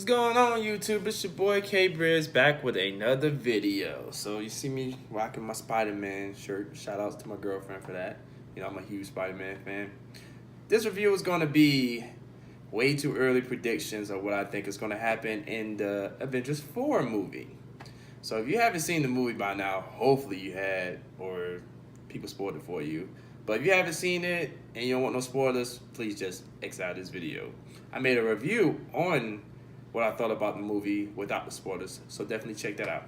going on, YouTube? It's your boy K-Briz back with another video. So you see me rocking my Spider-Man shirt. Shout outs to my girlfriend for that. You know, I'm a huge Spider-Man fan. This review is going to be way too early predictions of what I think is going to happen in the Avengers 4 movie. So if you haven't seen the movie by now, hopefully you had, or people spoiled it for you. But if you haven't seen it and you don't want no spoilers, please just exit out this video. I made a review on what I thought about the movie without the spoilers, so definitely check that out.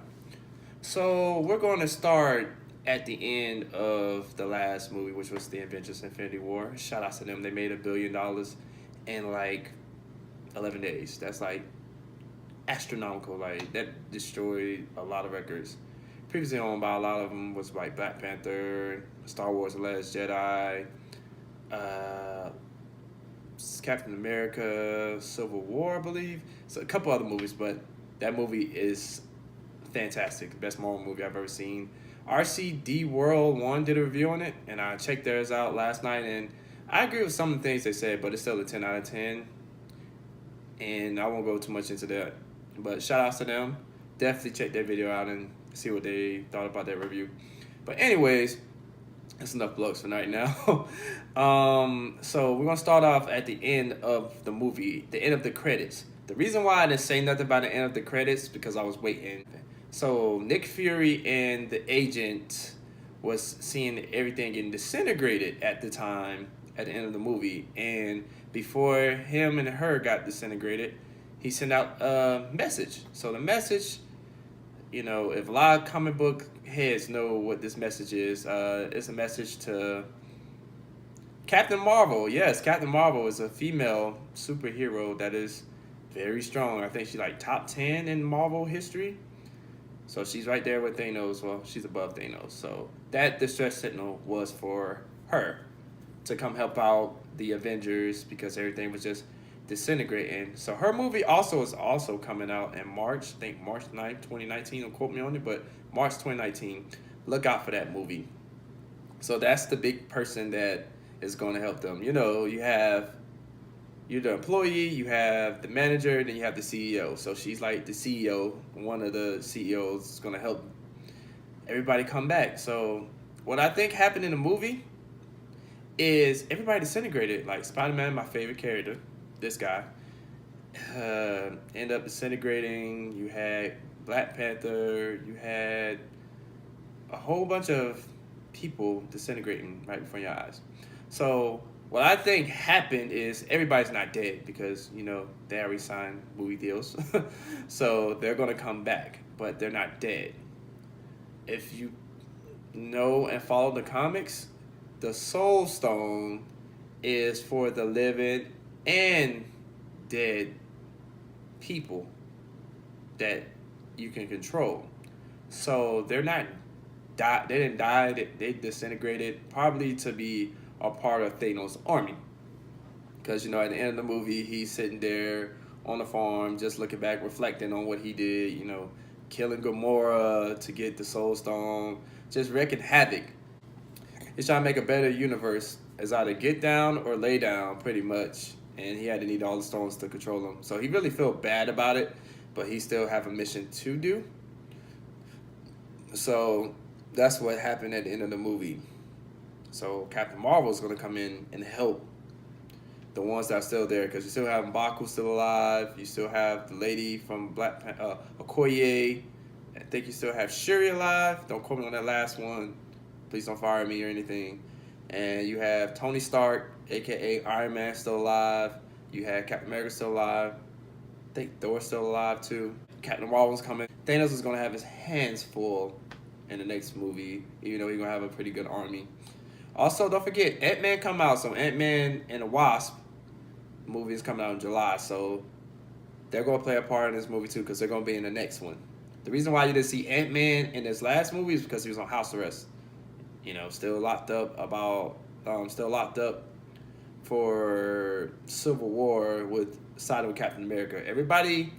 So we're going to start at the end of the last movie, which was the Avengers Infinity War. Shout out to them. They made $1 billion in like 11 days. That's like astronomical. Like that destroyed a lot of records. Previously owned by a lot of them was like Black Panther, Star Wars: The Last Jedi, Captain America, Civil War, I believe. So a couple other movies, but that movie is fantastic. Best Marvel movie I've ever seen. RCD World 1 did a review on it, and I checked theirs out last night, and I agree with some of the things they said, but it's still a 10 out of 10. And I won't go too much into that. But shout outs to them. Definitely check their video out and see what they thought about that review. But anyways, that's enough plugs for right now. So we're gonna start off at the end of the movie, the end of the credits. The reason why I didn't say nothing about the end of the credits because I was waiting. So Nick Fury and the agent was seeing everything getting disintegrated at the time at the end of the movie, and before him and her got disintegrated, he sent out a message. So the message, you know, if a lot of comic book heads know what this message is, it's a message to Captain Marvel. Yes, Captain Marvel is a female superhero that is very strong. I think she's like top 10 in Marvel history. So she's right there with Thanos. Well, she's above Thanos. So that distress signal was for her to come help out the Avengers because everything was just disintegrating. So her movie also is also coming out in March. I think March 9th, 2019. Don't quote me on it, but March 2019. Look out for that movie. So that's the big person that is going to help them. You know, you're the employee, you have the manager, then you have the CEO. So she's like the CEO. One of the CEOs is going to help everybody come back. So what I think happened in the movie is everybody disintegrated. Like Spider-Man, my favorite character, this guy, end up disintegrating. You had Black Panther. You had a whole bunch of people disintegrating right before your eyes. So what I think happened is everybody's not dead because, you know, they already signed movie deals. So they're going to come back, but they're not dead. If you know and follow the comics, the Soul Stone is for the living and dead people that you can control. So they're not they didn't die, they disintegrated probably to be a part of Thanos' army. Because, you know, at the end of the movie, he's sitting there on the farm just looking back, reflecting on what he did, you know, killing Gamora to get the Soul Stone, just wreaking havoc. He's trying to make a better universe as either get down or lay down, pretty much. And he had to need all the stones to control them. So he really felt bad about it, but he still have a mission to do. So that's what happened at the end of the movie. So Captain Marvel is going to come in and help the ones that are still there, because you still have M'Baku still alive. You still have the lady from Black Panther, Okoye. I think you still have Shuri alive. Don't quote me on that last one. Please don't fire me or anything. And you have Tony Stark, a.k.a. Iron Man, still alive. You have Captain America still alive. I think Thor's still alive, too. Captain Marvel's coming. Thanos is going to have his hands full in the next movie, even though he's going to have a pretty good army. Also, don't forget, Ant-Man come out. So Ant-Man and the Wasp movie is coming out in July. So they're going to play a part in this movie, too, because they're going to be in the next one. The reason why you didn't see Ant-Man in this last movie is because he was on house arrest. You know, still locked up for Civil War with siding with Captain America. Everybody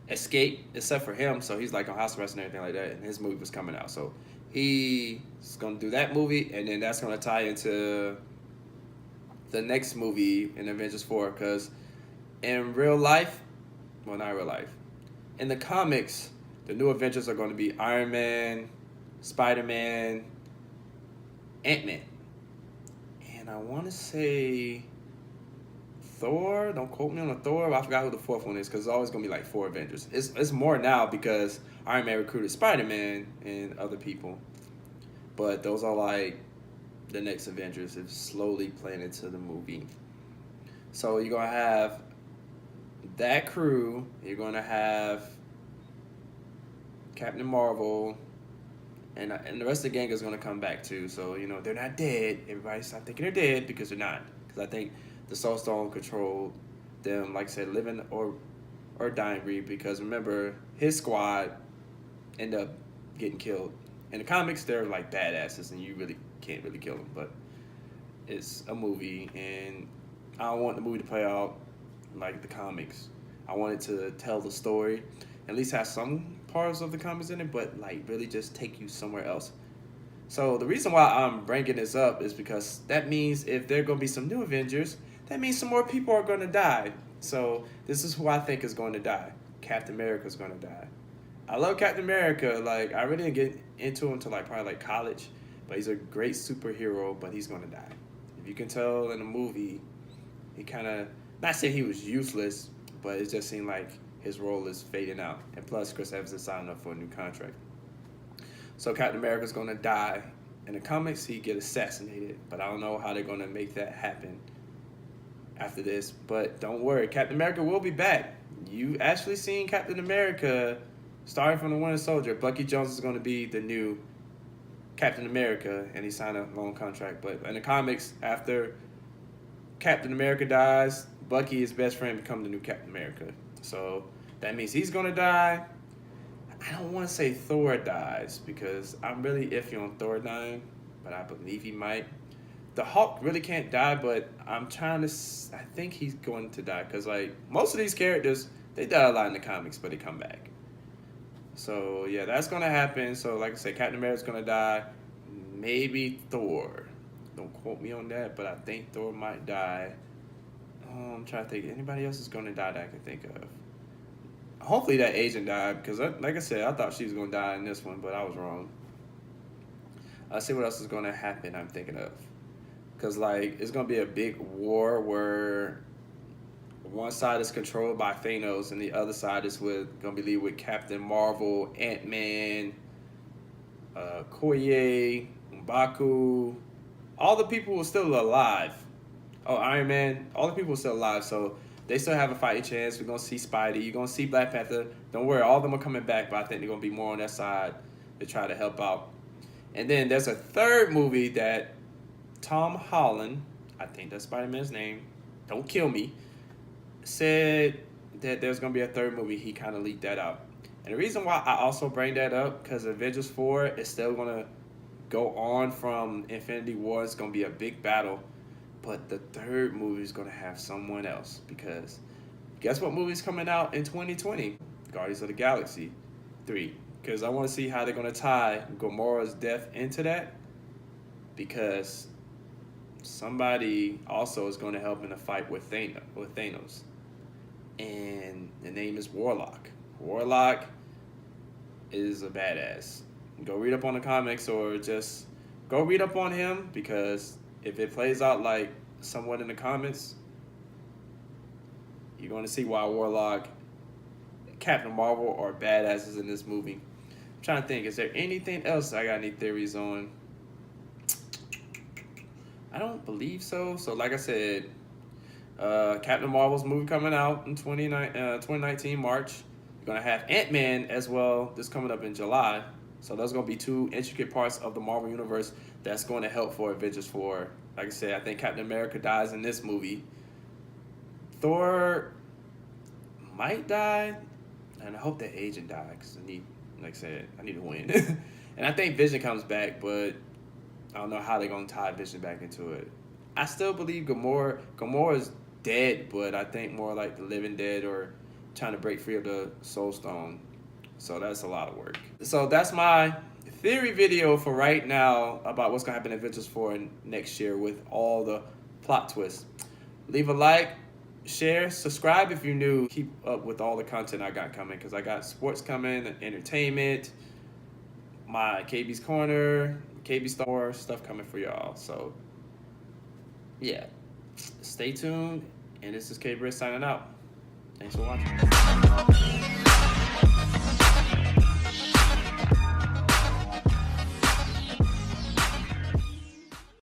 escaped except for him, so he's like on house arrest and everything like that. And his movie was coming out, so he's gonna do that movie, and then that's gonna tie into the next movie in Avengers 4. Because in real life, Well, not in real life. In the comics, the new Avengers are going to be Iron Man, Spider-Man, Ant-Man. And I want to say Thor. Don't quote me on the Thor. I forgot who the fourth one is because it's always going to be like 4 Avengers. It's more now because Iron Man recruited Spider-Man and other people. But those are like the next Avengers. It's slowly playing into the movie. So you're going to have that crew. You're going to have Captain Marvel. And the rest of the gang is going to come back too. So, they're not dead. Everybody stop thinking they're dead because they're not. Because I think the Soul Stone controlled them, like I said, living or dying breed. Because remember, his squad end up getting killed. In the comics, they're like badasses and you really can't really kill them. But it's a movie and I don't want the movie to play out like the comics. I want it to tell the story, at least have some parts of the comics in it, but like really just take you somewhere else. So the reason why I'm bringing this up is because that means if there are going to be some new Avengers, that means some more people are going to die. So this is who I think is going to die. Captain America is going to die. I love Captain America. Like I really didn't get into him until like probably like college, but he's a great superhero. But he's going to die. If you can tell in the movie, he kind of not saying he was useless, but it just seemed like his role is fading out. And plus, Chris Evans is signing up for a new contract. So Captain America's going to die. In the comics, he get assassinated, but I don't know how they're going to make that happen after this. But don't worry, Captain America will be back. You actually seen Captain America starting from the Winter Soldier. Bucky Jones is going to be the new Captain America, and he signed a long contract. But in the comics, after Captain America dies, Bucky, his best friend, becomes the new Captain America. So that means he's going to die. I don't want to say Thor dies because I'm really iffy on Thor dying, but I believe he might. The Hulk really can't die, but I think he's going to die because like most of these characters, they die a lot in the comics, but they come back. So yeah, that's going to happen. So like I said, Captain America's going to die. Maybe Thor. Don't quote me on that, but I think Thor might die. I'm trying to think. Anybody else is going to die that I can think of? Hopefully that agent died because, like I said, I thought she was going to die in this one, but I was wrong. Let's see what else is going to happen I'm thinking of. Because, like, it's going to be a big war where one side is controlled by Thanos and the other side is going to be lead with Captain Marvel, Ant-Man, Okoye, M'Baku. All the people are still alive. Oh, Iron Man. All the people are still alive, so they still have a fighting chance. We're going to see Spidey. You're going to see Black Panther. Don't worry, all of them are coming back, but I think they're going to be more on that side to try to help out. And then there's a third movie that Tom Holland, I think that's Spider-Man's name, don't kill me, said that there's going to be a third movie. He kind of leaked that out. And the reason why I also bring that up, because Avengers 4 is still going to go on from Infinity War. It's going to be a big battle. But the third movie is going to have someone else because guess what movie's coming out in 2020? Guardians of the Galaxy 3. Because I want to see how they're going to tie Gamora's death into that because somebody also is going to help in the fight with Thanos. And the name is Warlock. Warlock is a badass. Go read up on the comics or just go read up on him because if it plays out like somewhat in the comics, you're going to see why Warlock, Captain Marvel are badasses in this movie. I'm trying to think, is there anything else I got any theories on? I don't believe so. So like I said, Captain Marvel's movie coming out in 2019 March. You're going to have Ant-Man as well. This coming up in July. So those are going to be two intricate parts of the Marvel Universe that's going to help for Avengers 4. Like I said, I think Captain America dies in this movie. Thor might die. And I hope that agent dies because I need to win. And I think Vision comes back, but I don't know how they're going to tie Vision back into it. I still believe Gamora is dead, but I think more like the living dead or trying to break free of the Soul Stone. So that's a lot of work. So that's my theory video for right now about what's going to happen in Avengers 4 next year with all the plot twists. Leave a like, share, subscribe if you're new. Keep up with all the content I got coming, because I got sports coming, entertainment, my KB's Corner, KB Star Wars stuff coming for y'all. So, yeah, stay tuned. And this is K Britt signing out. Thanks for watching.